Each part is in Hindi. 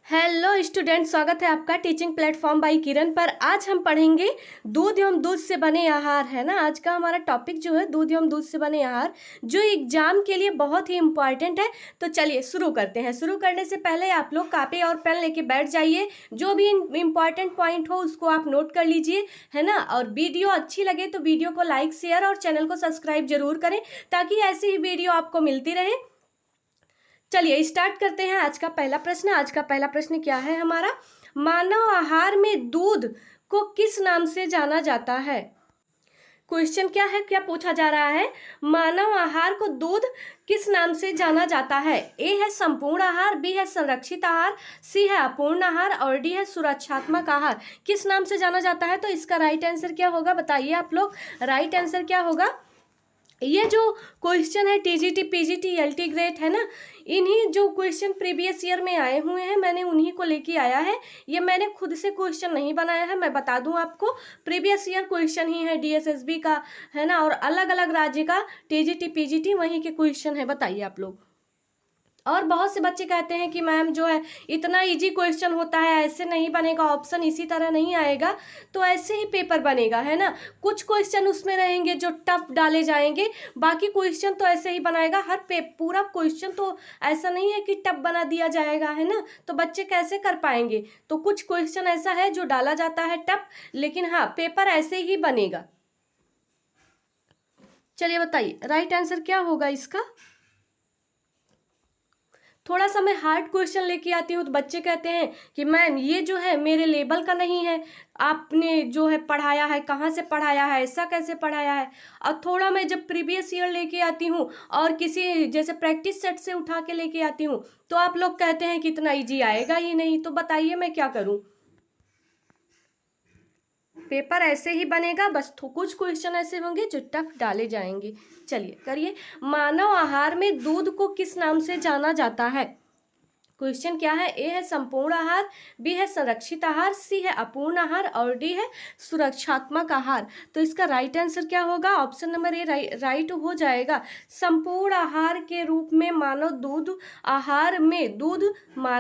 हेलो स्टूडेंट, स्वागत है आपका टीचिंग प्लेटफॉर्म बाई किरण पर। आज हम पढ़ेंगे दूध एवं दूध से बने आहार, है ना। आज का हमारा टॉपिक जो है दूध एवं दूध से बने आहार, जो एग्जाम के लिए बहुत ही इम्पॉर्टेंट है। तो चलिए शुरू करते हैं। शुरू करने से पहले आप लोग कॉपी और पेन लेके बैठ जाइए। जो भी इम्पॉर्टेंट पॉइंट हो उसको आप नोट कर लीजिए, है ना। और वीडियो अच्छी लगे तो वीडियो को लाइक, शेयर और चैनल को सब्सक्राइब जरूर करें, ताकि ऐसी ही वीडियो आपको मिलती रहे। चलिए स्टार्ट करते हैं। आज का पहला प्रश्न। आज का पहला प्रश्न क्या है हमारा? मानव आहार में दूध को किस नाम से जाना जाता है? क्वेश्चन क्या है, क्या पूछा जा रहा है? मानव आहार को दूध किस नाम से जाना जाता है? ए है संपूर्ण आहार, बी है संरक्षित आहार, सी है अपूर्ण आहार और डी है सुरक्षात्मक आहार। किस नाम से जाना जाता है? तो इसका राइट आंसर क्या होगा बताइए आप लोग। राइट आंसर क्या होगा? ये जो क्वेश्चन है टीजीटी, पीजीटी, एलटी ग्रेड, है ना, इन्हीं जो क्वेश्चन प्रीवियस ईयर में आए हुए हैं मैंने उन्हीं को लेके आया है। ये मैंने खुद से क्वेश्चन नहीं बनाया है, मैं बता दूं आपको, प्रीवियस ईयर क्वेश्चन ही है डीएसएसबी का, है ना। और अलग अलग राज्य का टीजीटी, पीजीटी वहीं के क्वेश्चन है। बताइए आप लोग। और बहुत से बच्चे कहते हैं कि मैम जो है इतना इजी क्वेश्चन होता है, ऐसे नहीं बनेगा, ऑप्शन इसी तरह नहीं आएगा। तो ऐसे ही पेपर बनेगा, है ना। कुछ क्वेश्चन उसमें रहेंगे जो टफ डाले जाएंगे, बाकी क्वेश्चन तो ऐसे ही बनाएगा। पूरा क्वेश्चन तो ऐसा नहीं है कि टफ बना दिया जाएगा, है ना। तो बच्चे कैसे कर पाएंगे? तो कुछ क्वेश्चन ऐसा है जो डाला जाता है टफ, लेकिन हाँ पेपर ऐसे ही बनेगा। चलिए बताइए राइट आंसर क्या होगा इसका। थोड़ा सा मैं हार्ड क्वेश्चन लेके आती हूँ तो बच्चे कहते हैं कि मैम ये जो है मेरे लेवल का नहीं है, आपने जो है पढ़ाया है कहाँ से पढ़ाया है, ऐसा कैसे पढ़ाया है। और थोड़ा मैं जब प्रीवियस ईयर लेके आती हूँ और किसी जैसे प्रैक्टिस सेट से उठा के लेके आती हूँ तो आप लोग कहते हैं कि इतना ईजी आएगा ही नहीं। तो बताइए मैं क्या करूँ। पेपर ऐसे ही बनेगा, बस कुछ क्वेश्चन ऐसे होंगे जो टफ डाले जाएंगे। चलिए करिए। मानव आहार में दूध को किस नाम से जाना जाता है? क्वेश्चन क्या है? ए है संपूर्ण आहार, बी है संरक्षित आहार, सी है अपूर्ण आहार और डी है सुरक्षात्मक आहार। तो इसका राइट आंसर क्या होगा? ऑप्शन नंबर ए राइट हो जाएगा। संपूर्ण आहार के रूप में मानव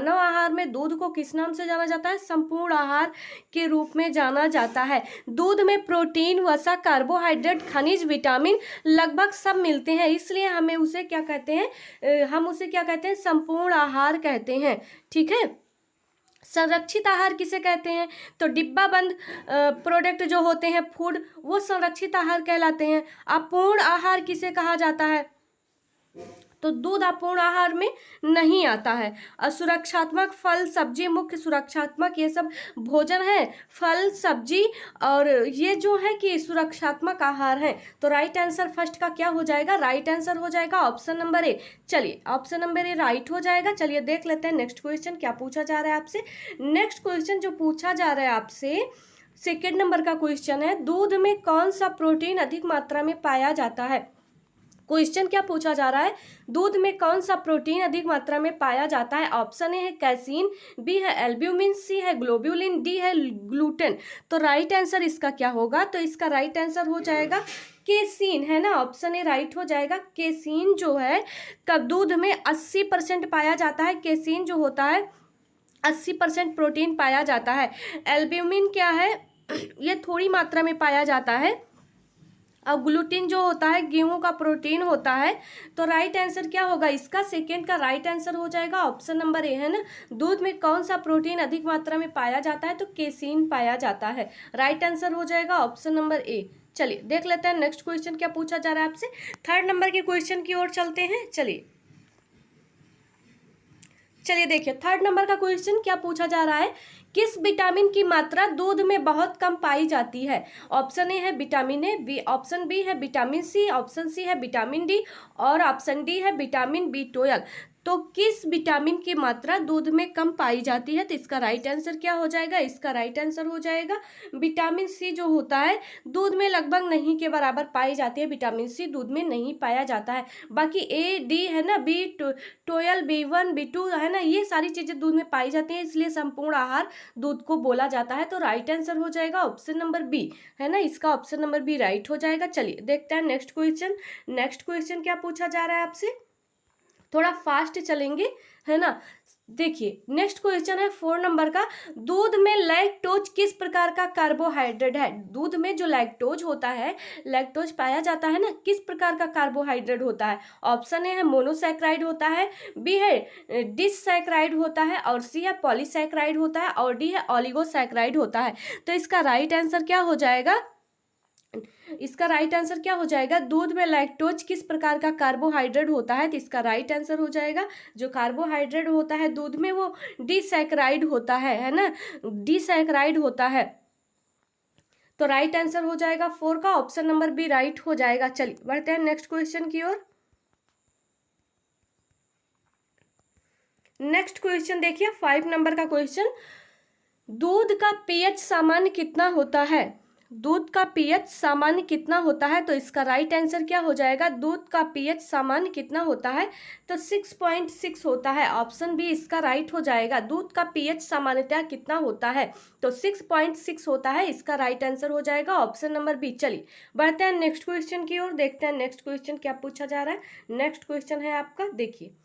आहार में दूध को किस नाम से जाना जाता है? संपूर्ण आहार के रूप में जाना जाता है। दूध में प्रोटीन, वसा, कार्बोहाइड्रेट, खनिज, विटामिन लगभग सब मिलते हैं, इसलिए हम उसे क्या कहते हैं? संपूर्ण आहार कहते हैं। ठीक है। संरक्षित आहार किसे कहते हैं? तो डिब्बा बंद प्रोडक्ट जो होते हैं फूड, वो संरक्षित आहार कहलाते हैं। अपूर्ण आहार किसे कहा जाता है? तो दूध अपूर्ण आहार में नहीं आता है। असुरक्षात्मक फल, सब्जी, मुख्य सुरक्षात्मक ये सब भोजन है, फल, सब्जी, और ये जो है कि सुरक्षात्मक आहार है। तो राइट आंसर फर्स्ट का क्या हो जाएगा? राइट आंसर हो जाएगा ऑप्शन नंबर ए। चलिए ऑप्शन नंबर ए राइट हो जाएगा। चलिए देख लेते हैं नेक्स्ट क्वेश्चन क्या पूछा जा रहा है आपसे। नेक्स्ट क्वेश्चन जो पूछा जा रहा है आपसे, सेकेंड नंबर का क्वेश्चन है, दूध में कौन सा प्रोटीन अधिक मात्रा में पाया जाता है? क्वेश्चन क्या पूछा जा रहा है? दूध में कौन सा प्रोटीन अधिक मात्रा में पाया जाता है? ऑप्शन ए है कैसीन, बी है एल्ब्यूमिन, सी है ग्लोब्यूलिन, डी है ग्लूटेन। तो राइट आंसर इसका क्या होगा? तो इसका राइट आंसर हो जाएगा केसीन, है ना। ऑप्शन ए राइट हो जाएगा। केसीन जो है कब दूध में 80% पाया जाता है। केसीन जो होता है 80% प्रोटीन पाया जाता है। एल्ब्यूमिन क्या है? ये थोड़ी मात्रा में पाया जाता है। अब ग्लूटीन जो होता है गेहूं का प्रोटीन होता है। तो राइट आंसर क्या होगा इसका? सेकेंड का राइट आंसर हो जाएगा ऑप्शन नंबर ए, है ना। दूध में कौन सा प्रोटीन अधिक मात्रा में पाया जाता है? तो केसीन पाया जाता है। राइट आंसर हो जाएगा ऑप्शन नंबर ए। चलिए देख लेते हैं नेक्स्ट क्वेश्चन क्या पूछा जा रहा है आपसे। थर्ड नंबर के क्वेश्चन की ओर चलते हैं। चलिए देखिए थर्ड नंबर का क्वेश्चन क्या पूछा जा रहा है। किस विटामिन की मात्रा दूध में बहुत कम पाई जाती है? ऑप्शन ए है vitamin A, B option B है विटामिन सी, ऑप्शन सी है विटामिन डी और ऑप्शन डी है विटामिन B12। तो किस विटामिन की मात्रा दूध में कम पाई जाती है? तो इसका राइट आंसर क्या हो जाएगा? इसका राइट आंसर हो जाएगा विटामिन सी जो होता है दूध में लगभग नहीं के बराबर पाई जाती है। विटामिन सी दूध में नहीं पाया जाता है। बाकी ए, डी है ना, B12, B1, B2 है ना, ये सारी चीजें दूध में पाई जाती हैं, इसलिए संपूर्ण आहार दूध को बोला जाता है। तो राइट आंसर हो जाएगा ऑप्शन नंबर बी, है ना। इसका ऑप्शन नंबर बी राइट हो जाएगा। चलिए देखते हैं नेक्स्ट क्वेश्चन। नेक्स्ट क्वेश्चन क्या पूछा जा रहा है आपसे। थोड़ा फास्ट चलेंगे, है ना। देखिए नेक्स्ट क्वेश्चन है 4 नंबर का, दूध में लैक्टोज किस प्रकार का कार्बोहाइड्रेट है? दूध में जो लैक्टोज होता है, लैक्टोज पाया जाता है ना, किस प्रकार का कार्बोहाइड्रेट होता है? ऑप्शन ए है मोनोसैक्राइड होता है, बी है डिससैक्राइड होता है, और सी है पॉलीसैक्राइड होता है, और डी है ऑलिगोसैक्राइड होता है। तो इसका राइट आंसर क्या हो जाएगा? इसका राइट आंसर क्या हो जाएगा? दूध में लैक्टोज किस प्रकार का कार्बोहाइड्रेट होता है? तो इसका राइट आंसर हो जाएगा जो कार्बोहाइड्रेट होता है दूध में वो डिसैक्राइड होता है ना, डिसैक्राइड होता है। तो राइट आंसर हो जाएगा 4 का ऑप्शन नंबर बी राइट हो जाएगा। चलिए बढ़ते हैं नेक्स्ट क्वेश्चन की ओर। नेक्स्ट क्वेश्चन देखिए 5 नंबर का क्वेश्चन, दूध का पीएच सामान्य कितना होता है? दूध का पीएच सामान्य कितना होता है? तो इसका राइट आंसर क्या हो जाएगा? दूध का पीएच सामान्य कितना होता है? तो 6.6 होता है। ऑप्शन बी इसका राइट हो जाएगा। दूध का पीएच सामान्यतः कितना होता है? तो 6.6 होता है। इसका राइट आंसर हो जाएगा ऑप्शन नंबर बी। चलिए बढ़ते हैं नेक्स्ट क्वेश्चन की ओर, देखते हैं नेक्स्ट क्वेश्चन क्या पूछा जा रहा है। नेक्स्ट क्वेश्चन है आपका, देखिए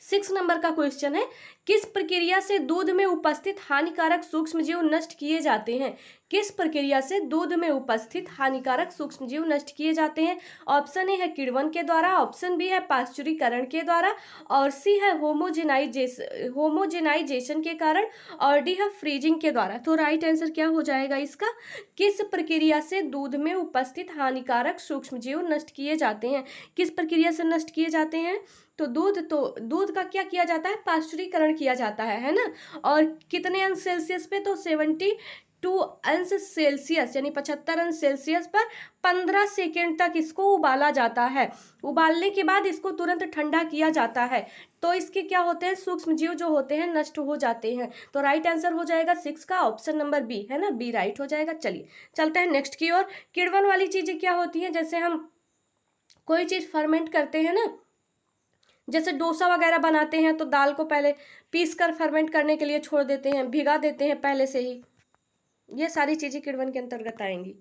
6 नंबर का क्वेश्चन है, किस प्रक्रिया से दूध में उपस्थित हानिकारक सूक्ष्मजीव नष्ट किए जाते हैं? किस प्रक्रिया से दूध में उपस्थित हानिकारक सूक्ष्मजीव नष्ट किए जाते हैं? ऑप्शन ए है किण्वन के द्वारा, ऑप्शन बी है पाश्चुरीकरण के द्वारा, और सी है होमोजेनाइजेशन के कारण, और डी है फ्रीजिंग के द्वारा। तो राइट आंसर क्या हो जाएगा इसका? किस प्रक्रिया से दूध में उपस्थित हानिकारक सूक्ष्मजीव नष्ट किए जाते हैं? किस प्रक्रिया से नष्ट किए जाते हैं? तो दूध का क्या किया जाता है? पाश्चुरीकरण किया जाता है ना। और कितने अंश सेल्सियस पे? तो 72 अंश सेल्सियस यानी 75 अंश सेल्सियस पर 15 सेकेंड तक इसको उबाला जाता है। उबालने के बाद इसको तुरंत ठंडा किया जाता है, तो इसके क्या होते हैं? सूक्ष्मजीव जो होते हैं नष्ट हो जाते हैं। तो राइट आंसर हो जाएगा 6 का ऑप्शन नंबर बी, है ना, बी राइट हो जाएगा। चलिए चलते हैं नेक्स्ट की ओर। किण्वन वाली चीजें क्या होती हैं? जैसे हम कोई चीज फर्मेंट करते हैं ना, जैसे डोसा वगैरह बनाते हैं तो दाल को पहले पीस कर फर्मेंट करने के लिए छोड़ देते हैं, भिगा देते हैं पहले से ही। ये सारी चीजें किण्वन के अंतर्गत आएंगी।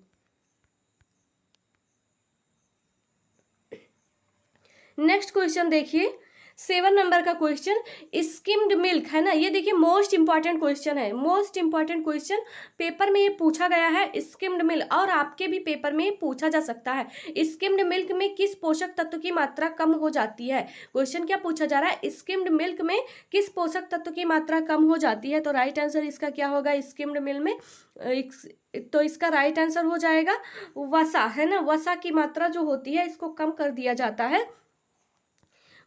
नेक्स्ट क्वेश्चन देखिए 7 नंबर का क्वेश्चन, स्किम्ड मिल्क, है ना, ये देखिए मोस्ट इंपॉर्टेंट क्वेश्चन है। मोस्ट इंपॉर्टेंट क्वेश्चन पेपर में ये पूछा गया है, स्किम्ड मिल्क, और आपके भी पेपर में पूछा जा सकता है। स्किम्ड मिल्क में किस पोषक तत्व की मात्रा कम हो जाती है? क्वेश्चन क्या पूछा जा रहा है? स्किम्ड मिल्क में किस पोषक तत्व की मात्रा कम हो जाती है? तो राइट आंसर इसका क्या होगा? स्किम्ड मिल्क में तो इसका राइट आंसर हो जाएगा वसा, है ना। वसा की मात्रा जो होती है इसको कम कर दिया जाता है।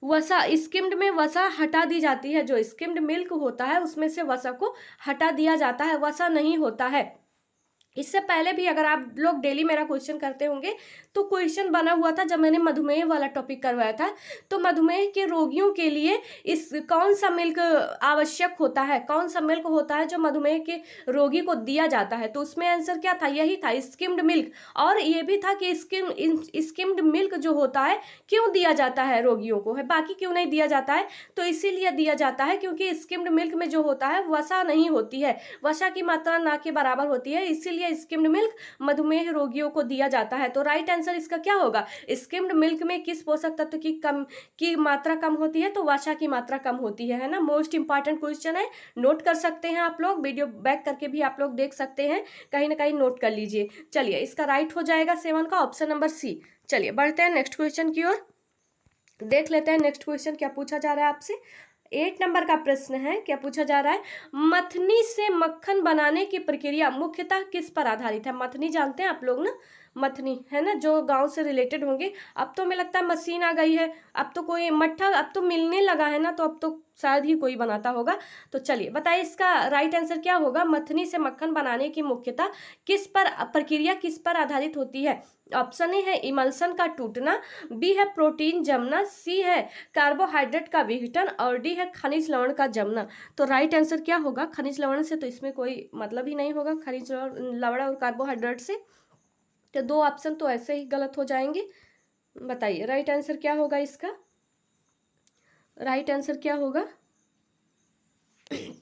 वसा, स्किम्ड में वसा हटा दी जाती है। जो स्किम्ड मिल्क होता है उसमें से वसा को हटा दिया जाता है, वसा नहीं होता है। इससे पहले भी अगर आप लोग डेली मेरा क्वेश्चन करते होंगे तो क्वेश्चन बना हुआ था जब मैंने मधुमेह वाला टॉपिक करवाया था। तो मधुमेह के रोगियों के लिए इस कौन सा मिल्क आवश्यक होता है, कौन सा मिल्क होता है जो मधुमेह के रोगी को दिया जाता है? तो उसमें आंसर क्या था? यही था, स्किम्ड मिल्क। और ये भी था कि स्किम्ड मिल्क जो होता है क्यों दिया जाता है रोगियों को, है, बाकी क्यों नहीं दिया जाता है? तो इसीलिए दिया जाता है क्योंकि स्किम्ड मिल्क में जो होता है वसा नहीं होती है, वसा की मात्रा ना के बराबर होती है, इसीलिए स्किम्ड मिल्क मधुमेह रोगियों को दिया जाता है। तो राइट आंसर इसका क्या होगा? स्किम्ड मिल्क में किस पोषक तत्व की मात्रा कम होती है? तो वसा की मात्रा कम होती है ना। मोस्ट इंपॉर्टेंट क्वेश्चन है, नोट कर सकते हैं आप लोग, वीडियो बैक करके भी आप लोग देख सकते हैं, कहीं ना कहीं नोट कर लीजिए। चलिए इसका राइट हो जाएगा 7 का ऑप्शन नंबर सी। चलिए बढ़ते हैं नेक्स्ट क्वेश्चन की ओर, देख लेते हैं नेक्स्ट क्वेश्चन क्या पूछा जा रहा है आपसे। 8 नंबर का प्रश्न है, क्या पूछा जा रहा है? मथनी से मक्खन बनाने की प्रक्रिया मुख्यतः किस पर आधारित है? मथनी जानते हैं आप लोग ना, मथनी, है ना, जो गांव से रिलेटेड होंगे। अब तो मुझे लगता है मशीन आ गई है, अब तो कोई मट्ठा अब तो मिलने लगा है ना, तो अब तो शायद ही कोई बनाता होगा। तो चलिए बताइए इसका राइट आंसर क्या होगा? मथनी से मक्खन बनाने की मुख्यतः किस पर प्रक्रिया किस पर आधारित होती है? ऑप्शन ए है इमल्सन का टूटना, बी है प्रोटीन जमना, सी है कार्बोहाइड्रेट का विघटन, और डी है खनिज लवण का जमना। तो राइट आंसर क्या होगा? खनिज लवण से तो इसमें कोई मतलब ही नहीं होगा, खनिज लवण और कार्बोहाइड्रेट से। तो 2 ऑप्शन तो ऐसे ही गलत हो जाएंगे। बताइए राइट आंसर क्या होगा इसका? राइट आंसर क्या होगा?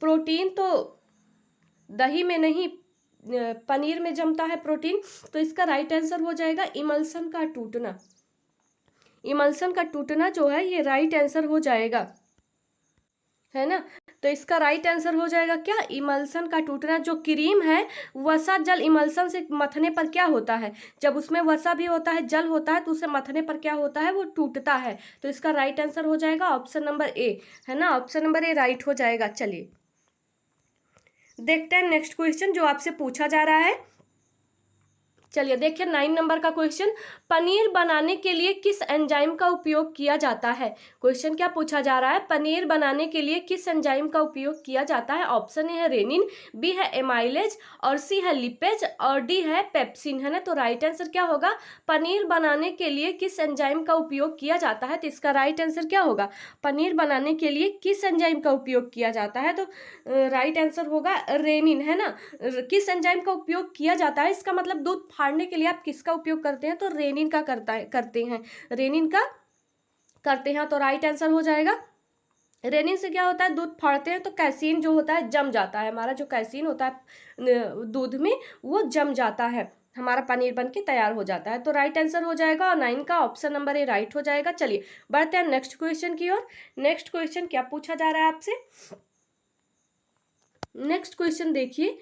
प्रोटीन तो दही में नहीं, पनीर में जमता है प्रोटीन। तो इसका राइट आंसर हो जाएगा इमल्सन का टूटना। इमल्सन का टूटना जो है ये राइट आंसर हो जाएगा, है ना। तो इसका राइट आंसर हो जाएगा क्या, इमल्सन का टूटना। जो क्रीम है वसा जल इमल्सन से मथने पर क्या होता है, जब उसमें वसा भी होता है जल होता है तो उसे मथने पर क्या होता है, वो टूटता है। तो इसका राइट आंसर हो जाएगा ऑप्शन नंबर ए, है ना, ऑप्शन नंबर ए राइट हो जाएगा। चलिए देखते हैं नेक्स्ट क्वेश्चन जो आपसे पूछा जा रहा है। चलिए देखिए 9 नंबर का क्वेश्चन, पनीर बनाने के लिए किस एंजाइम का उपयोग किया जाता है। क्वेश्चन क्या पूछा जा रहा है, पनीर बनाने के लिए किस एंजाइम का उपयोग किया जाता है। ऑप्शन ए है रेनिन, बी है एमाइलेज, और सी है लिपेज, और डी है पेप्सिन, है ना। तो राइट आंसर क्या होगा, पनीर बनाने के लिए किस एंजाइम का उपयोग किया जाता है। तो इसका राइट आंसर क्या होगा, पनीर बनाने के लिए किस एंजाइम का उपयोग किया जाता है। तो राइट आंसर होगा रेनिन, है ना। किस एंजाइम का उपयोग किया जाता है, इसका मतलब दूध फाड़ने के लिए आप किसका उपयोग करते हैं, तो रेनिन का करते हैं, रेनिन का करते हैं। तो राइट आंसर हो जाएगा, रेनिन से क्या होता है, दूध फाड़ते हैं तो कैसीन जो होता है जम जाता है, हमारा जो कैसीन होता है दूध में वो जम जाता है, हमारा पनीर बन के तैयार हो जाता है। तो राइट आंसर हो जाएगा, और 9 का ऑप्शन नंबर ए राइट हो जाएगा। चलिए बढ़ते हैं नेक्स्ट क्वेश्चन की ओर। नेक्स्ट क्वेश्चन क्या पूछा जा रहा है आपसे, नेक्स्ट क्वेश्चन देखिए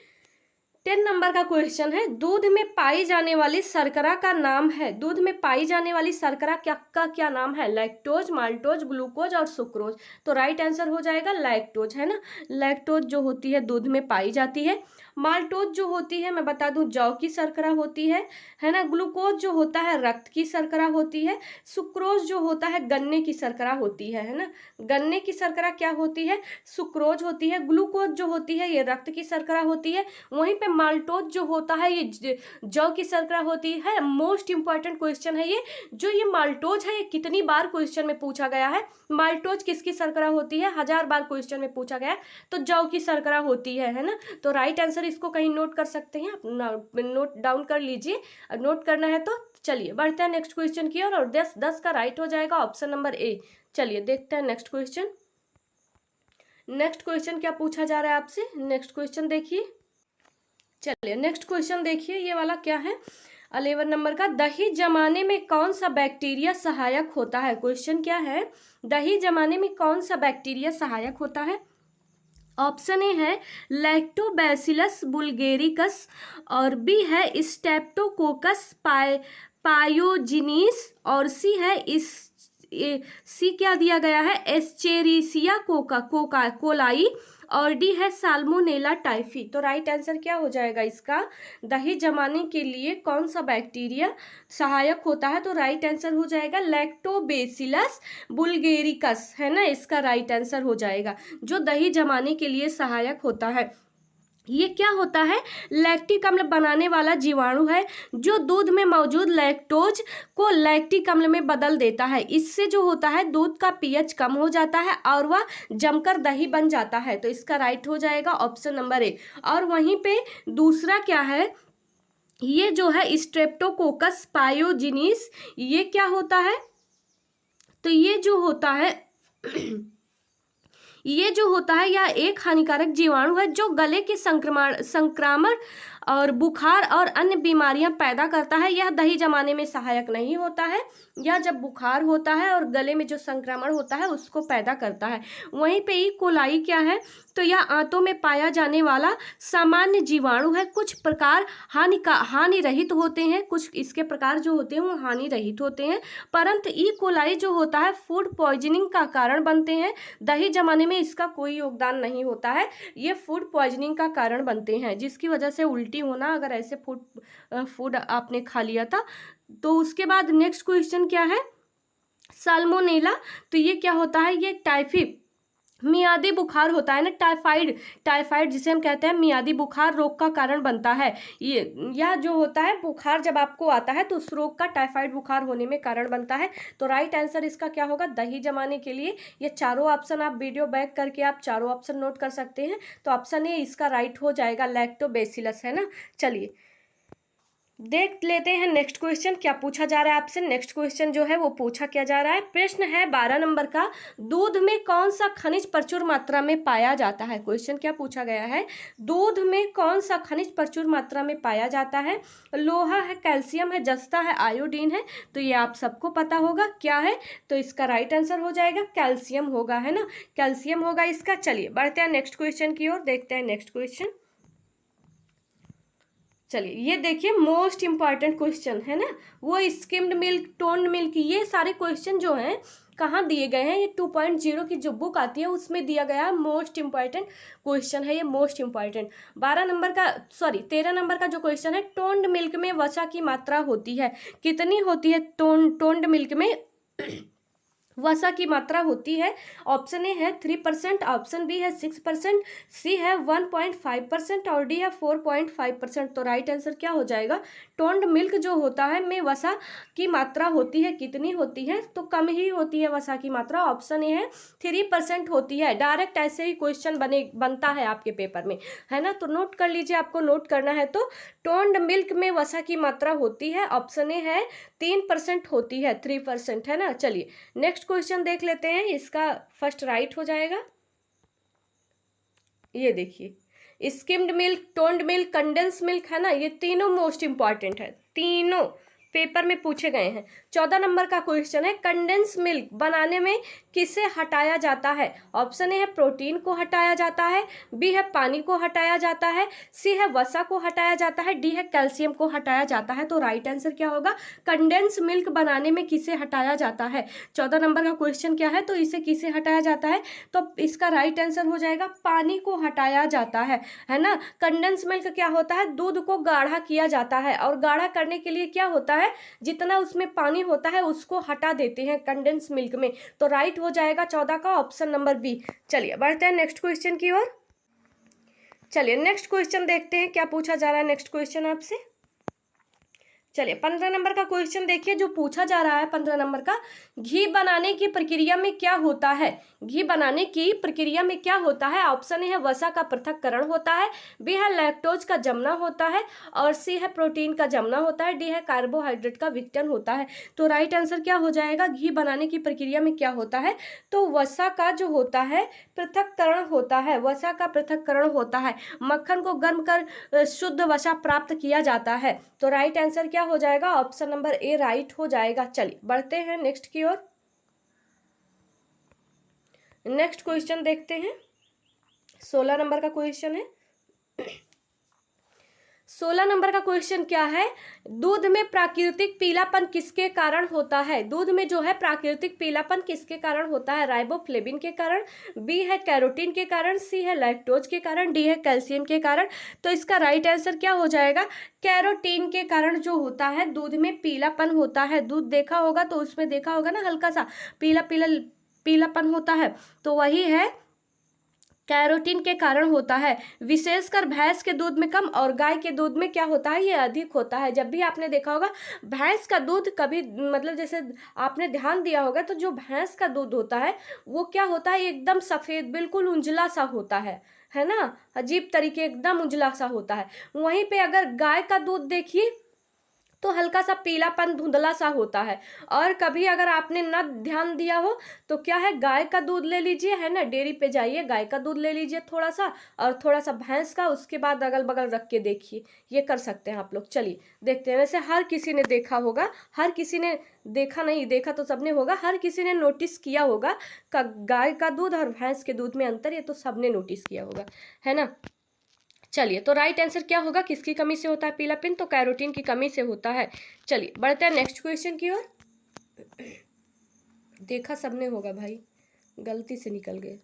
10 नंबर का क्वेश्चन है, दूध में पाई जाने वाली शर्करा का नाम है। दूध में पाई जाने वाली शर्करा क्या नाम है, लैक्टोज, माल्टोज, ग्लूकोज और सुक्रोज। तो राइट आंसर हो जाएगा लैक्टोज, है ना। लैक्टोज जो होती है दूध में पाई जाती है। माल्टोज जो होती है मैं बता दूं जौ की शर्करा होती है ना। ग्लूकोज जो होता है रक्त की शर्करा होती है। सुक्रोज जो होता है गन्ने की शर्करा होती है ना। गन्ने की शर्करा क्या होती है, सुक्रोज होती है। ग्लूकोज जो होती है ये रक्त की शर्करा होती है। वहीं पे माल्टोज जो होता है ये जौ की शर्करा होती है। मोस्ट इंपॉर्टेंट क्वेश्चन है ये, जो ये माल्टोज है ये कितनी बार क्वेश्चन में पूछा गया है। माल्टोज किसकी शर्करा होती है, 1000 बार क्वेश्चन में पूछा गया है, तो जौ की शर्करा होती है ना। तो राइट आंसर इसको कहीं नोट कर सकते हैं आप, नोट डाउन कर लीजिए, नोट करना है तो। चलिए बढ़ते हैं नेक्स्ट क्वेश्चन की ओर, और 10 का राइट हो जाएगा ऑप्शन नंबर ए। चलिए देखते हैं नेक्स्ट क्वेश्चन। नेक्स्ट क्वेश्चन क्या पूछा जा रहा है आपसे, नेक्स्ट क्वेश्चन देखिए। चलिए नेक्स्ट क्वेश्चन देखिए, ये वाला क्या है 11 नंबर का, दही जमाने में कौन सा बैक्टीरिया सहायक होता है। क्वेश्चन क्या है, दही जमाने में कौन सा बैक्टीरिया सहायक होता है। ऑप्शन ए है लैक्टोबैसिलस बुल्गेरिकस, और बी है स्टेप्टोकोकस पायोजिनिस, और सी है सी क्या दिया गया है, एस्चेरिसिया कोलाई, और डी है साल्मोनेला टाइफी। तो राइट आंसर क्या हो जाएगा इसका, दही जमाने के लिए कौन सा बैक्टीरिया सहायक होता है। तो राइट आंसर हो जाएगा लैक्टोबैसिलस बुल्गेरिकस, है ना, इसका राइट आंसर हो जाएगा, जो दही जमाने के लिए सहायक होता है। ये क्या होता है, लैक्टिक अम्ल बनाने वाला जीवाणु है, जो दूध में मौजूद लैक्टोज को लैक्टिक अम्ल में बदल देता है। इससे जो होता है दूध का पीएच कम हो जाता है और वह जमकर दही बन जाता है। तो इसका राइट हो जाएगा ऑप्शन नंबर ए। और वहीं पे दूसरा क्या है, ये जो है स्ट्रेप्टोकोकस पायोजिनिस, ये क्या होता है, तो ये जो होता है ये जो होता है यह एक हानिकारक जीवाणु है जो गले के संक्रमण और बुखार और अन्य बीमारियां पैदा करता है। यह दही जमाने में सहायक नहीं होता है, या जब बुखार होता है और गले में जो संक्रमण होता है उसको पैदा करता है। वहीं पे ई कोलाई क्या है, तो यह आंतों में पाया जाने वाला सामान्य जीवाणु है। कुछ प्रकार हानि रहित होते हैं, कुछ इसके प्रकार जो होते हैं वो हानि रहित होते हैं, परंतु ई कोलाई जो होता है फूड पॉइजनिंग का कारण बनते हैं। दही जमाने में इसका कोई योगदान नहीं होता है, ये फूड पॉइजनिंग का कारण बनते हैं, जिसकी वजह से उल्टी होना, अगर ऐसे फूड आपने खा लिया था। तो उसके बाद नेक्स्ट क्वेश्चन क्या है, साल्मोनेला, तो ये क्या होता है, ये टाइफी मियादी बुखार होता है ना, टाइफाइड जिसे हम कहते हैं मियादी बुखार रोग का कारण बनता है। यह जो होता है बुखार जब आपको आता है तो उस रोग का टाइफाइड बुखार होने में कारण बनता है। तो राइट आंसर इसका क्या होगा, दही जमाने के लिए ये चारों ऑप्शन आप वीडियो बैक करके आप चारों ऑप्शन नोट कर सकते हैं। तो ऑप्शन ए इसका राइट हो जाएगा लैक्टोबैसिलस, है ना। चलिए देख लेते हैं नेक्स्ट क्वेश्चन क्या पूछा जा रहा है आपसे। नेक्स्ट क्वेश्चन जो है वो पूछा क्या जा रहा है, प्रश्न है 12 नंबर का, दूध में कौन सा खनिज प्रचुर मात्रा में पाया जाता है। क्वेश्चन क्या पूछा गया है, दूध में कौन सा खनिज प्रचुर मात्रा में पाया जाता है। लोहा है, कैल्शियम है, जस्ता है, आयोडीन है। तो ये आप सबको पता होगा क्या है, तो इसका राइट आंसर हो जाएगा कैल्शियम होगा, है ना, कैल्शियम होगा इसका। चलिए बढ़ते हैं नेक्स्ट क्वेश्चन की ओर, देखते हैं नेक्स्ट क्वेश्चन। चलिए ये देखिए मोस्ट इंपॉर्टेंट क्वेश्चन है ना, वो स्किम्ड मिल्क, टोन्ड मिल्क, ये सारे क्वेश्चन जो हैं कहाँ दिए गए हैं, ये 2.0 की जो बुक आती है उसमें दिया गया मोस्ट इंपॉर्टेंट क्वेश्चन है ये, मोस्ट इंपॉर्टेंट। 12 नंबर का, सॉरी 13 नंबर का जो क्वेश्चन है, टोन्ड मिल्क में वसा की मात्रा होती है, कितनी होती है टोन्ड मिल्क में वसा की मात्रा होती है। ऑप्शन ए है 3%, ऑप्शन बी है 6%, सी है 1.5% और डी है 4.5%। तो राइट आंसर क्या हो जाएगा, टोन्ड मिल्क जो होता है में वसा की मात्रा होती है, कितनी होती है, तो कम ही होती है वसा की मात्रा। ऑप्शन ए है 3% होती है। डायरेक्ट ऐसे ही क्वेश्चन बनता है आपके पेपर में, है ना, तो नोट कर लीजिए, आपको नोट करना है। तो टोन्ड मिल्क में वसा की मात्रा होती है, ऑप्शन ए है 3% होती है, 3% है ना। चलिए नेक्स्ट क्वेश्चन देख लेते हैं, इसका फर्स्ट राइट हो जाएगा। ये देखिए skimmed milk, toned milk, condense milk, है ना, ये तीनों मोस्ट इंपॉर्टेंट है, तीनों पेपर में पूछे गए हैं। 14 नंबर का क्वेश्चन है, कंडेंस मिल्क बनाने में किसे हटाया जाता है। ऑप्शन ए है प्रोटीन को हटाया जाता है, बी है पानी को हटाया जाता है, सी है वसा को हटाया जाता है, डी है कैल्शियम को हटाया जाता है। तो राइट आंसर क्या होगा, कंडेंस मिल्क बनाने में किसे हटाया जाता है। 14 नंबर का क्वेश्चन क्या है, तो इसे किसे हटाया जाता है, तो इसका राइट आंसर हो जाएगा पानी को हटाया जाता है ना। कंडेंस मिल्क क्या होता है, दूध को गाढ़ा किया जाता है, और गाढ़ा करने के लिए क्या होता है, जितना उसमें पानी होता है उसको हटा देते हैं कंडेंस मिल्क में। तो राइट हो जाएगा 14 का ऑप्शन नंबर बी। चलिए बढ़ते हैं नेक्स्ट क्वेश्चन की ओर। चलिए नेक्स्ट क्वेश्चन देखते हैं क्या पूछा जा रहा है नेक्स्ट क्वेश्चन आपसे। चलिए 15 नंबर का क्वेश्चन देखिए जो पूछा जा रहा है 15 नंबर का, घी बनाने की प्रक्रिया में क्या होता है। घी बनाने की प्रक्रिया में क्या होता है। ऑप्शन ए है वसा का पृथक्करण होता है, बी है लैक्टोज का जमना होता है, और सी है प्रोटीन का जमना होता है, डी है कार्बोहाइड्रेट का विघटन होता है। तो राइट आंसर क्या हो जाएगा, घी बनाने की प्रक्रिया में क्या होता है, तो वसा का जो होता है पृथक्करण होता है, वसा का पृथक्करण होता है। मक्खन को गर्म कर शुद्ध वसा प्राप्त किया जाता है। तो राइट आंसर क्या हो जाएगा, ऑप्शन नंबर ए राइट हो जाएगा। चलिए बढ़ते हैं नेक्स्ट की ओर। नेक्स्ट क्वेश्चन देखते हैं, 16 नंबर का क्वेश्चन है। 16 नंबर का क्वेश्चन क्या है, दूध में प्राकृतिक पीलापन किसके कारण होता है। दूध में जो है प्राकृतिक पीलापन किसके कारण होता है। राइबोफ्लेविन के कारण, बी है कैरोटीन के कारण, सी है लैक्टोज के कारण, डी है कैल्शियम के कारण। तो इसका राइट आंसर क्या हो जाएगा, कैरोटीन के कारण जो होता है दूध में पीलापन होता है। दूध देखा होगा तो उसमें देखा होगा ना हल्का सा पीला पीला पीलापन होता है, तो वही है कैरोटीन के कारण होता है। विशेषकर भैंस के दूध में कम और गाय के दूध में क्या होता है, ये अधिक होता है। जब भी आपने देखा होगा भैंस का दूध कभी, मतलब जैसे आपने ध्यान दिया होगा तो जो भैंस का दूध होता है वो क्या होता है, एकदम सफ़ेद बिल्कुल उजला सा होता है ना, अजीब तरीके एकदम उजला सा होता है। वहीं पे अगर गाय का दूध देखिए तो हल्का सा पीलापन धुंधला सा होता है। और कभी अगर आपने न ध्यान दिया हो तो क्या है, गाय का दूध ले लीजिए, है ना, डेयरी पे जाइए, गाय का दूध ले लीजिए थोड़ा सा, और थोड़ा सा भैंस का, उसके बाद अगल बगल रख के देखिए, ये कर सकते हैं आप लोग। चलिए देखते हैं, वैसे हर किसी ने देखा होगा, हर किसी ने देखा नहीं, देखा तो सबने होगा, हर किसी ने नोटिस किया होगा गाय का दूध और भैंस के दूध में अंतर, ये तो सबने नोटिस किया होगा, है ना। चलिए तो राइट आंसर क्या होगा, किसकी कमी से होता है पीलापन, तो कैरोटीन की कमी से होता है। चलिए बढ़ते हैं नेक्स्ट क्वेश्चन की ओर। देखा सबने होगा भाई, गलती से निकल गए।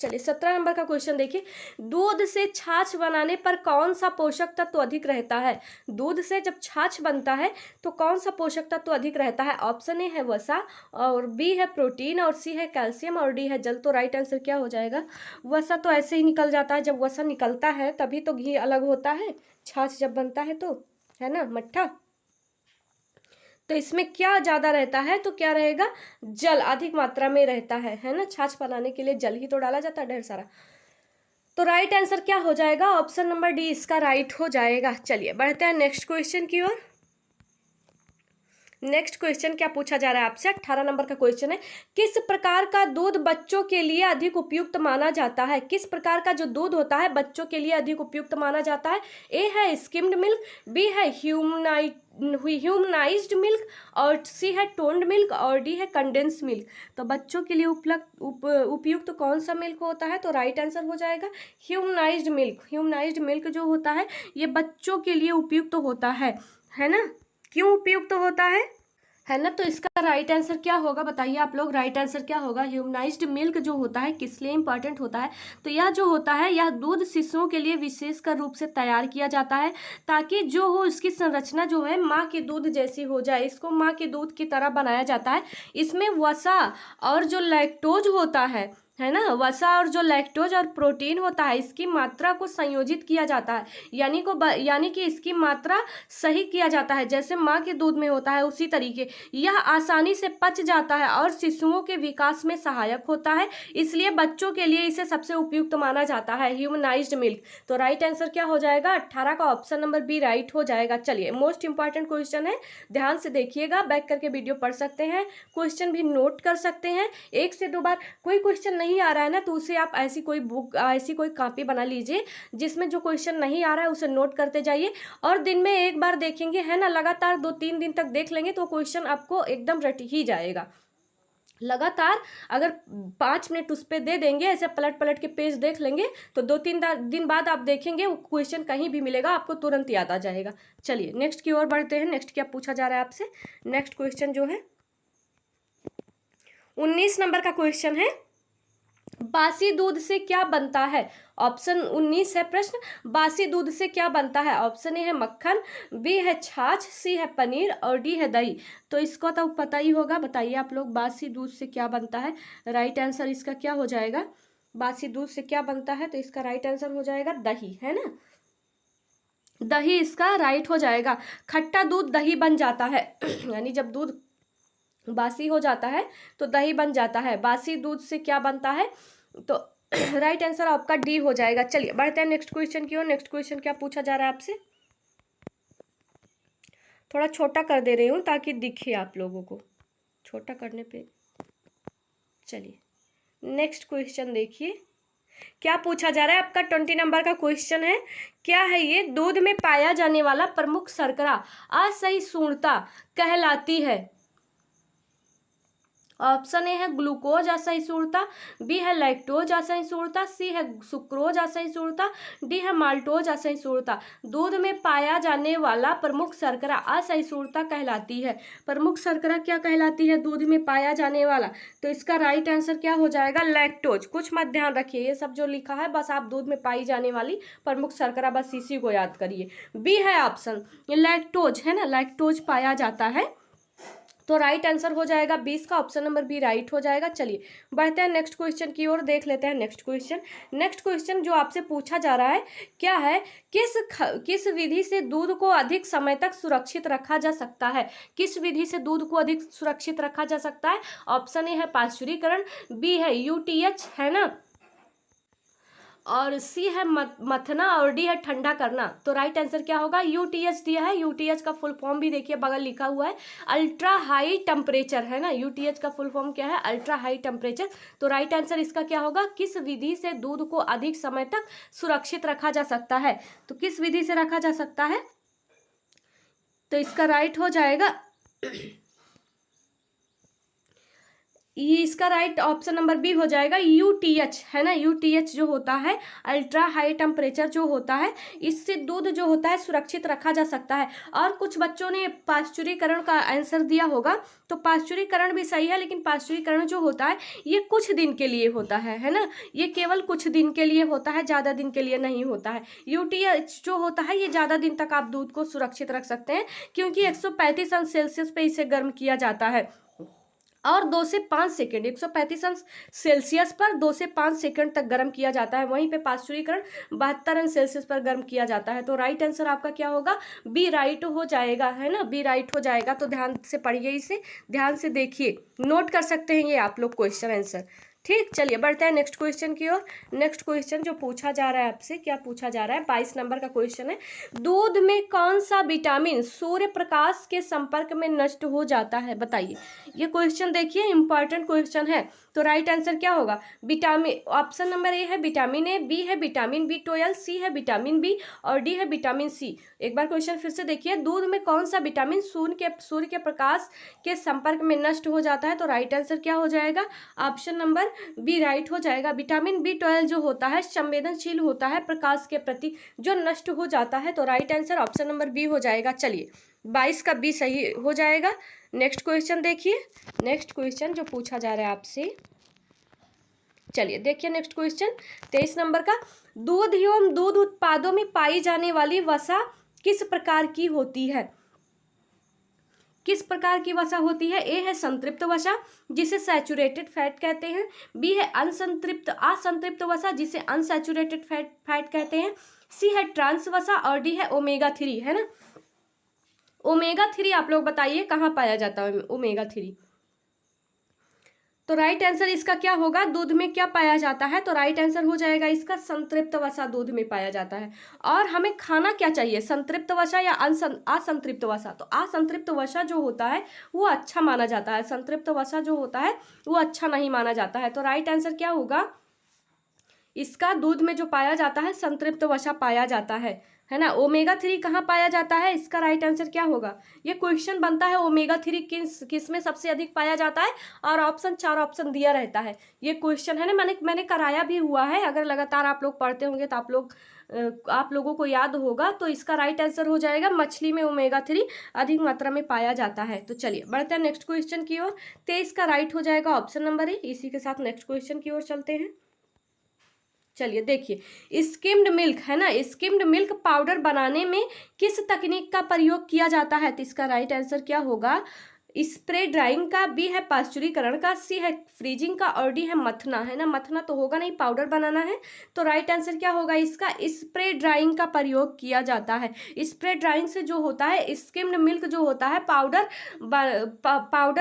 चलिए 17 नंबर का क्वेश्चन देखिए, दूध से छाछ बनाने पर कौन सा पोषक तत्व अधिक रहता है। दूध से जब छाछ बनता है तो कौन सा पोषक तत्व अधिक रहता है। ऑप्शन ए है वसा, और बी है प्रोटीन, और सी है कैल्शियम, और डी है जल। तो राइट आंसर क्या हो जाएगा, वसा तो ऐसे ही निकल जाता है, जब वसा निकलता है तभी तो घी अलग होता है, छाछ जब बनता है तो, है ना, मट्ठा। तो इसमें क्या ज़्यादा रहता है, तो क्या रहेगा, जल अधिक मात्रा में रहता है ना। छाछ बनाने के लिए जल ही तो डाला जाता है ढेर सारा। तो राइट आंसर क्या हो जाएगा, ऑप्शन नंबर डी इसका राइट हो जाएगा। चलिए बढ़ते हैं नेक्स्ट क्वेश्चन की ओर। नेक्स्ट क्वेश्चन क्या पूछा जा रहा है आपसे, 18 नंबर का क्वेश्चन है, किस प्रकार का दूध बच्चों के लिए अधिक उपयुक्त माना जाता है। किस प्रकार का जो दूध होता है बच्चों के लिए अधिक उपयुक्त माना जाता है। ए है स्किम्ड मिल्क, बी है ह्यूमनाइज्ड मिल्क, और सी है टोन्ड मिल्क, और डी है कंडेंस मिल्क। तो बच्चों के लिए उपयुक्त कौन सा मिल्क होता है, तो राइट आंसर हो जाएगा ह्यूमनाइज्ड मिल्क। ह्यूमनाइज्ड मिल्क जो होता है ये बच्चों के लिए उपयुक्त होता है ना। क्यों उपयुक्त होता है ना। तो इसका राइट आंसर क्या होगा बताइए आप लोग, राइट आंसर क्या होगा। ह्यूमनाइज्ड मिल्क जो होता है किस लिए इंपॉर्टेंट होता है, तो यह जो होता है यह दूध शिशुओं के लिए विशेषकर रूप से तैयार किया जाता है ताकि जो हो इसकी संरचना जो है माँ के दूध जैसी हो जाए। इसको माँ के दूध की तरह बनाया जाता है। इसमें वसा और जो लैक्टोज होता है ना, वसा और जो लैक्टोज और प्रोटीन होता है इसकी मात्रा को संयोजित किया जाता है, यानी कि इसकी मात्रा सही किया जाता है जैसे माँ के दूध में होता है उसी तरीके। यह आसानी से पच जाता है और शिशुओं के विकास में सहायक होता है, इसलिए बच्चों के लिए इसे सबसे उपयुक्त माना जाता है ह्यूमनाइज्ड मिल्क। तो राइट आंसर क्या हो जाएगा, 18 का ऑप्शन नंबर बी राइट हो जाएगा। चलिए मोस्ट इंपॉर्टेंट क्वेश्चन है, ध्यान से देखिएगा, बैक करके वीडियो पढ़ सकते हैं, क्वेश्चन भी नोट कर सकते हैं। एक से दो बार कोई क्वेश्चन नहीं आ रहा है ना तो उसे आप ऐसी कोई बुक, ऐसी कोई कॉपी बना लीजिए जिसमें जो क्वेश्चन नहीं आ रहा है उसे नोट करते जाइए, और दिन में एक बार देखेंगे है ना, लगातार 2-3 दिन तक देख लेंगे तो क्वेश्चन आपको एकदम रट ही जाएगा। लगातार अगर 5 मिनट उस पर दे देंगे, ऐसे पलट पलट के पेज देख लेंगे तो 2-3 दिन बाद आप देखेंगे वो क्वेश्चन कहीं भी मिलेगा आपको तुरंत याद आ जाएगा। चलिए नेक्स्ट की ओर बढ़ते हैं। नेक्स्ट क्या पूछा जा रहा है आपसे, नेक्स्ट क्वेश्चन जो है 19 नंबर का क्वेश्चन है, बासी दूध से क्या बनता है। ऑप्शन 19 है प्रश्न, बासी दूध से क्या बनता है। ऑप्शन ए है मक्खन, बी है छाछ, सी है पनीर, और डी है दही। तो इसको तो पता ही होगा, बताइए आप लोग बासी दूध से क्या बनता है। राइट आंसर इसका क्या हो जाएगा, बासी दूध से क्या बनता है, तो इसका राइट आंसर हो जाएगा दही, है ना, दही इसका राइट हो जाएगा। खट्टा दूध दही बन जाता है यानी जब दूध बासी हो जाता है तो दही बन जाता है। बासी दूध से क्या बनता है, तो राइट आंसर आपका डी हो जाएगा। चलिए बढ़ते हैं नेक्स्ट क्वेश्चन की ओर। नेक्स्ट क्वेश्चन क्या पूछा जा रहा है आपसे, थोड़ा छोटा कर दे रही हूँ ताकि दिखे आप लोगों को, छोटा करने पे। चलिए नेक्स्ट क्वेश्चन देखिए क्या पूछा जा रहा है आपका, 20 नंबर का क्वेश्चन है। क्या है ये, दूध में पाया जाने वाला प्रमुख शर्करा असहिष्णुता कहलाती है। ऑप्शन ए है ग्लूकोज असहिष्णुता, बी है लैक्टोज असहिष्णुता, सी है सुक्रोज असहिष्णुता, डी है माल्टोज असहिष्णुता। दूध में पाया जाने वाला प्रमुख शर्करा असहिष्णुता कहलाती है। प्रमुख शर्करा क्या कहलाती है दूध में पाया जाने वाला, तो इसका राइट आंसर क्या हो जाएगा, लैक्टोज। कुछ मत ध्यान रखिए, ये सब जो लिखा है बस आप दूध में पाई जाने वाली प्रमुख शर्करा बस इसी को याद करिए। बी है ऑप्शन लैक्टोज, है ना, लैक्टोज पाया जाता है। तो राइट आंसर हो जाएगा 20 का ऑप्शन नंबर बी राइट हो जाएगा। चलिए बढ़ते हैं नेक्स्ट क्वेश्चन की ओर, देख लेते हैं नेक्स्ट क्वेश्चन। नेक्स्ट क्वेश्चन जो आपसे पूछा जा रहा है क्या है, किस विधि से दूध को अधिक समय तक सुरक्षित रखा जा सकता है। किस विधि से दूध को अधिक सुरक्षित रखा जा सकता है। ऑप्शन ए है पाश्चुरीकरण, बी है यूटीएच, है ना, और सी है मथना, और डी है ठंडा करना। तो राइट आंसर क्या होगा, यूटीएच दिया है। यूटीएच का फुल फॉर्म भी देखिए बगल लिखा हुआ है, अल्ट्रा हाई टेम्परेचर, है ना। यूटीएच का फुल फॉर्म क्या है, अल्ट्रा हाई टेम्परेचर। तो राइट आंसर इसका क्या होगा, किस विधि से दूध को अधिक समय तक सुरक्षित रखा जा सकता है। तो किस विधि से रखा जा सकता है, तो इसका राइट हो जाएगा ये, इसका राइट ऑप्शन नंबर बी हो जाएगा यूटीएच, है ना। यूटीएच जो होता है अल्ट्रा हाई टेम्परेचर जो होता है, इससे दूध जो होता है सुरक्षित रखा जा सकता है। और कुछ बच्चों ने पाश्चुरीकरण का आंसर दिया होगा, तो पाश्चुरीकरण भी सही है, लेकिन पाश्चुरीकरण जो होता है ये कुछ दिन के लिए होता है ना, ये केवल कुछ दिन के लिए होता है, ज़्यादा दिन के लिए नहीं होता है। यूटीएच जो होता है ये ज़्यादा दिन तक आप दूध को सुरक्षित रख सकते हैं, क्योंकि 135 अंश सेल्सियस पे इसे गर्म किया जाता है, और 2 से 5 सेकेंड 135 अंश सेल्सियस पर 2 से 5 सेकेंड तक गर्म किया जाता है। वहीं पे पाश्चुरीकरण 72 अंश सेल्सियस पर गर्म किया जाता है। तो राइट आंसर आपका क्या होगा, बी राइट हो जाएगा, है ना, बी राइट हो जाएगा। तो ध्यान से पढ़िए, इसे ध्यान से देखिए, नोट कर सकते हैं ये आप लोग क्वेश्चन आंसर, ठीक, चलिए बढ़ते हैं नेक्स्ट क्वेश्चन की ओर। नेक्स्ट क्वेश्चन जो पूछा जा रहा है आपसे, क्या पूछा जा रहा है, 22 नंबर का क्वेश्चन है। दूध में कौन सा विटामिन सूर्य प्रकाश के संपर्क में नष्ट हो जाता है, बताइए। ये क्वेश्चन देखिए इंपॉर्टेंट क्वेश्चन है। तो राइट आंसर क्या होगा, विटामिन, ऑप्शन नंबर ए है विटामिन ए, बी है विटामिन B12, सी है विटामिन बी और डी है विटामिन सी। एक बार क्वेश्चन फिर से देखिए, दूध में कौन सा विटामिन सूर्य के प्रकाश के संपर्क में नष्ट हो जाता है। तो राइट आंसर क्या हो जाएगा, ऑप्शन नंबर बी राइट हो जाएगा। विटामिन B12 जो होता है संवेदनशील होता है प्रकाश के प्रति, जो नष्ट हो जाता है। तो right answer option number B हो जाएगा। चलिए 22 का बी सही हो जाएगा। नेक्स्ट क्वेश्चन देखिए, नेक्स्ट क्वेश्चन जो पूछा जा रहा है आपसे, चलिए देखिए नेक्स्ट क्वेश्चन 23 नंबर का। दूध एवं दूध उत्पादों में पाई जाने वाली वसा किस प्रकार की होती है, किस प्रकार की वसा होती है। ए है संतृप्त वसा जिसे सैचुरेटेड फैट कहते हैं, बी है असंतृप्त वसा जिसे अनसैचुरेटेड फैट कहते हैं, सी है ट्रांस वसा और डी है ओमेगा 3, है ना। ओमेगा 3 आप लोग बताइए कहाँ पाया जाता है ओमेगा 3। तो राइट आंसर इसका क्या होगा, दूध में क्या पाया जाता है। तो राइट आंसर हो जाएगा इसका संतृप्त वसा दूध में पाया जाता है। और हमें खाना क्या चाहिए, संतृप्त वसा या असंतृप्त वसा। तो असंतृप्त वसा जो होता है वो अच्छा माना जाता है, संतृप्त वसा जो होता है वो अच्छा नहीं माना जाता है। तो राइट आंसर क्या होगा इसका, दूध में जो पाया जाता है संतृप्त वसा पाया जाता है ना। ओमेगा 3 कहाँ पाया जाता है, इसका राइट आंसर क्या होगा। ये क्वेश्चन बनता है ओमेगा 3 किस में सबसे अधिक पाया जाता है, और ऑप्शन 4 ऑप्शन दिया रहता है। ये क्वेश्चन है ना, मैंने कराया भी हुआ है। अगर लगातार आप लोग पढ़ते होंगे तो आप लोगों को याद होगा। तो इसका राइट आंसर हो जाएगा मछली में ओमेगा 3 अधिक मात्रा में पाया जाता है। तो चलिए बढ़ते हैं नेक्स्ट क्वेश्चन की ओर। 23 का राइट हो जाएगा ऑप्शन नंबर ए। इसी के साथ नेक्स्ट क्वेश्चन की ओर चलते हैं। चलिए देखिए, स्किम्ड मिल्क है ना, स्किम्ड मिल्क पाउडर बनाने में किस तकनीक का प्रयोग किया जाता है। तो इसका राइट आंसर क्या होगा, स्प्रे ड्राइंग का, बी है पाश्चुरीकरण का, सी है फ्रीजिंग का और डी है मथना, है ना। मथना तो होगा नहीं, पाउडर बनाना है। तो राइट आंसर क्या होगा इसका, स्प्रे ड्राइंग का प्रयोग किया जाता है। स्प्रे ड्राइंग से जो होता है स्किम्ड मिल्क जो होता है पाउडर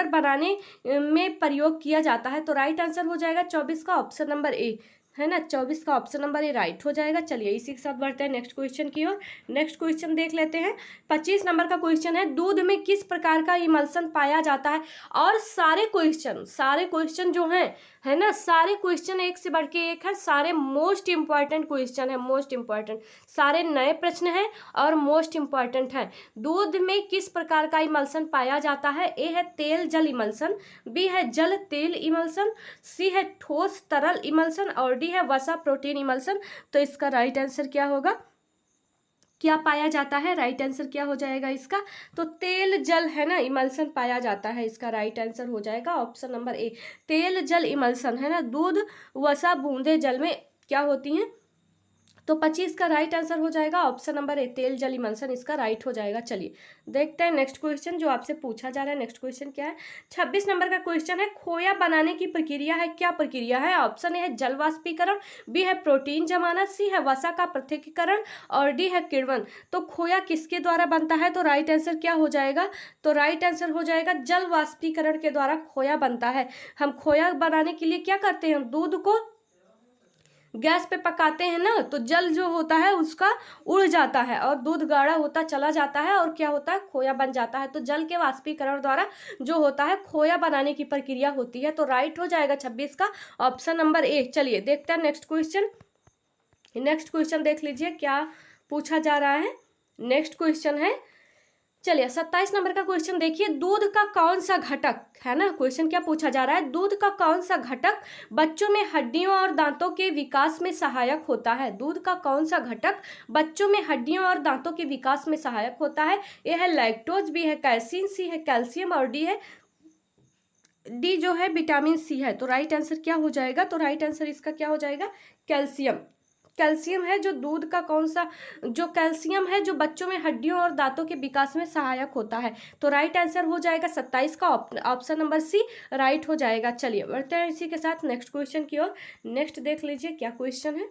बनाने में प्रयोग किया जाता है। तो राइट आंसर हो जाएगा 24 का ऑप्शन नंबर ए, है ना। 24 का ऑप्शन नंबर ए राइट हो जाएगा। चलिए इसी के साथ बढ़ते हैं नेक्स्ट क्वेश्चन की ओर। नेक्स्ट क्वेश्चन देख लेते हैं। 25 नंबर का क्वेश्चन है, दूध में किस प्रकार का इमल्सन पाया जाता है। और सारे क्वेश्चन जो हैं, है ना, सारे क्वेश्चन एक से बढ़ के एक है। सारे मोस्ट इंपॉर्टेंट क्वेश्चन है, मोस्ट इंपॉर्टेंट, सारे नए प्रश्न हैं और मोस्ट इंपॉर्टेंट हैं। दूध में किस प्रकार का इमल्सन पाया जाता है। ए है तेल जल इमल्सन, बी है जल तेल इमल्सन, सी है ठोस तरल इमल्सन और डी है वसा प्रोटीन इमल्सन। तो इसका राइट आंसर क्या होगा, क्या पाया जाता है। राइट आंसर क्या हो जाएगा इसका, तो तेल जल, है ना, इमल्सन पाया जाता है। इसका राइट आंसर हो जाएगा ऑप्शन नंबर ए, तेल जल इमल्सन, है ना। दूध वसा बूंदे जल में क्या होती हैं। तो 25 का राइट आंसर हो जाएगा ऑप्शन नंबर ए, तेल जल इमल्सन इसका राइट हो जाएगा। चलिए देखते हैं नेक्स्ट क्वेश्चन जो आपसे पूछा जा रहा है। नेक्स्ट क्वेश्चन क्या है, 26 नंबर का क्वेश्चन है, खोया बनाने की प्रक्रिया है, क्या प्रक्रिया है। ऑप्शन ए है जल वाष्पीकरण, बी है प्रोटीन जमाना, सी है वसा का पृथक्कीकरण और डी है किण्वन। तो खोया किसके द्वारा बनता है। तो राइट आंसर क्या हो जाएगा, तो राइट आंसर हो जाएगा जल वाष्पीकरण के द्वारा खोया बनता है। हम खोया बनाने के लिए क्या करते हैं, दूध को गैस पे पकाते हैं ना, तो जल जो होता है उसका उड़ जाता है और दूध गाढ़ा होता चला जाता है और क्या होता है, खोया बन जाता है। तो जल के वाष्पीकरण द्वारा जो होता है खोया बनाने की प्रक्रिया होती है। तो राइट हो जाएगा 26 का ऑप्शन नंबर ए। चलिए देखते हैं नेक्स्ट क्वेश्चन। नेक्स्ट क्वेश्चन देख लीजिए क्या पूछा जा रहा है। नेक्स्ट क्वेश्चन है, चलिए 27 नंबर का क्वेश्चन देखिए, दूध का कौन सा घटक, है ना, क्वेश्चन क्या पूछा जा रहा है, दूध का कौन सा घटक बच्चों में हड्डियों और दांतों के विकास में सहायक होता है। दूध का कौन सा घटक बच्चों में हड्डियों और दांतों के विकास में सहायक होता है। ए है लैक्टोज, बी है कैसीन, सी है कैल्शियम और डी जो है विटामिन सी है। तो राइट आंसर क्या हो जाएगा, तो राइट आंसर इसका क्या हो जाएगा, कैल्शियम। कैल्शियम है जो दूध का कौन सा, जो कैल्शियम है जो बच्चों में हड्डियों और दांतों के विकास में सहायक होता है। तो राइट आंसर हो जाएगा 27 का ऑप्शन नंबर सी राइट हो जाएगा। चलिए बढ़ते हैं इसी के साथ नेक्स्ट क्वेश्चन की ओर। नेक्स्ट देख लीजिए क्या क्वेश्चन है।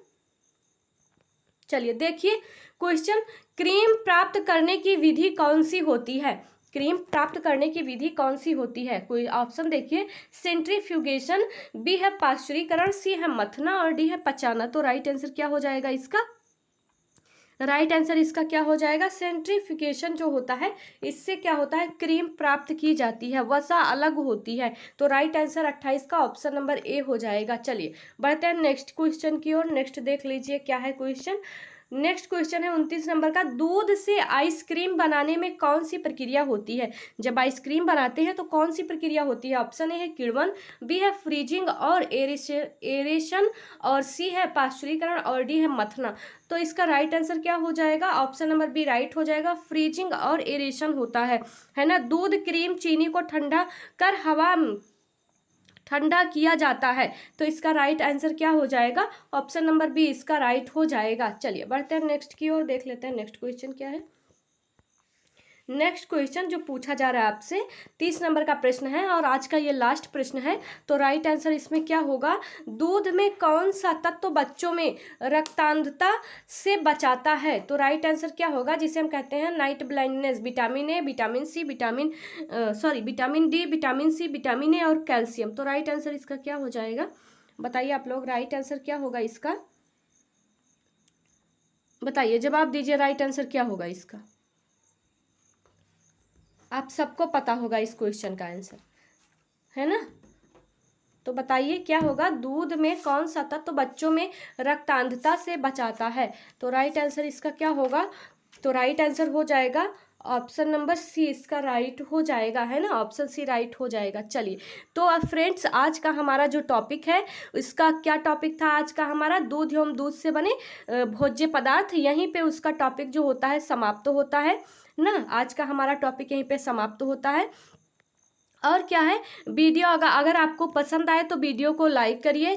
चलिए देखिए क्वेश्चन, क्रीम प्राप्त करने की विधि कौन सी होती है। क्रीम प्राप्त करने की विधि कौन सी होती है? कोई ऑप्शन देखिए, सेंट्रीफ्यूगेशन, बी है पाश्चुरीकरण, सी है मथना और डी है पचाना। तो राइट आंसर क्या हो जाएगा इसका? राइट आंसर इसका क्या हो जाएगा? सेंट्रीफिकेशन जो होता है, इससे क्या होता है, क्रीम प्राप्त की जाती है, वसा अलग होती है। तो राइट आंसर 28 का ऑप्शन नंबर ए हो जाएगा। चलिए बढ़ते हैं नेक्स्ट क्वेश्चन की ओर। नेक्स्ट देख लीजिए क्या है क्वेश्चन। नेक्स्ट क्वेश्चन है 29 नंबर का, दूध से आइसक्रीम बनाने में कौन सी प्रक्रिया होती है? जब आइसक्रीम बनाते हैं तो कौन सी प्रक्रिया होती है? ऑप्शन ए है किण्वन, बी है फ्रीजिंग और एरेशन और सी है पाश्चुरीकरण और डी है मथना। तो इसका राइट आंसर क्या हो जाएगा? ऑप्शन नंबर बी राइट हो जाएगा, फ्रीजिंग और एरेशन होता है ना। दूध, क्रीम, चीनी को ठंडा कर ठंडा किया जाता है। तो इसका राइट आंसर क्या हो जाएगा? ऑप्शन नंबर बी इसका राइट हो जाएगा। चलिए बढ़ते हैं नेक्स्ट की ओर, देख लेते हैं नेक्स्ट क्वेश्चन क्या है। नेक्स्ट क्वेश्चन जो पूछा जा रहा है आपसे 30 नंबर का प्रश्न है और आज का ये लास्ट प्रश्न है। तो राइट आंसर इसमें क्या होगा? दूध में कौन सा तत्व बच्चों में रक्तांधता से बचाता है? तो राइट आंसर क्या होगा, जिसे हम कहते हैं night blindness? Vitamin A, vitamin C, vitamin D, vitamin C, vitamin A और कैल्शियम। तो राइट आंसर इसका क्या हो जाएगा? बताइए आप लोग, राइट आंसर क्या होगा इसका? बताइए, जवाब दीजिए, राइट आंसर क्या होगा इसका? आप सबको पता होगा इस क्वेश्चन का आंसर, है ना? तो बताइए क्या होगा? दूध में कौन सा तत्व बच्चों में रक्तांधता से बचाता है? तो राइट आंसर इसका क्या होगा? तो राइट आंसर हो जाएगा ऑप्शन नंबर सी, इसका राइट हो जाएगा, है ना। ऑप्शन सी राइट हो जाएगा। चलिए तो फ्रेंड्स, आज का हमारा जो टॉपिक है, इसका क्या टॉपिक था आज का हमारा? दूध एवं दूध से बने भोज्य पदार्थ। यहीं पे उसका टॉपिक जो होता है समाप्त होता है ना। आज का हमारा टॉपिक यहीं पे समाप्त होता है। और क्या है, वीडियो अगर आपको पसंद आए तो वीडियो को लाइक करिए,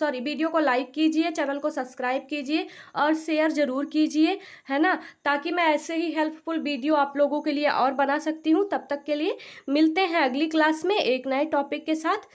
वीडियो को लाइक कीजिए, चैनल को सब्सक्राइब कीजिए और शेयर ज़रूर कीजिए, है ना, ताकि मैं ऐसे ही हेल्पफुल वीडियो आप लोगों के लिए और बना सकती हूँ। तब तक के लिए मिलते हैं अगली क्लास में एक नए टॉपिक के साथ।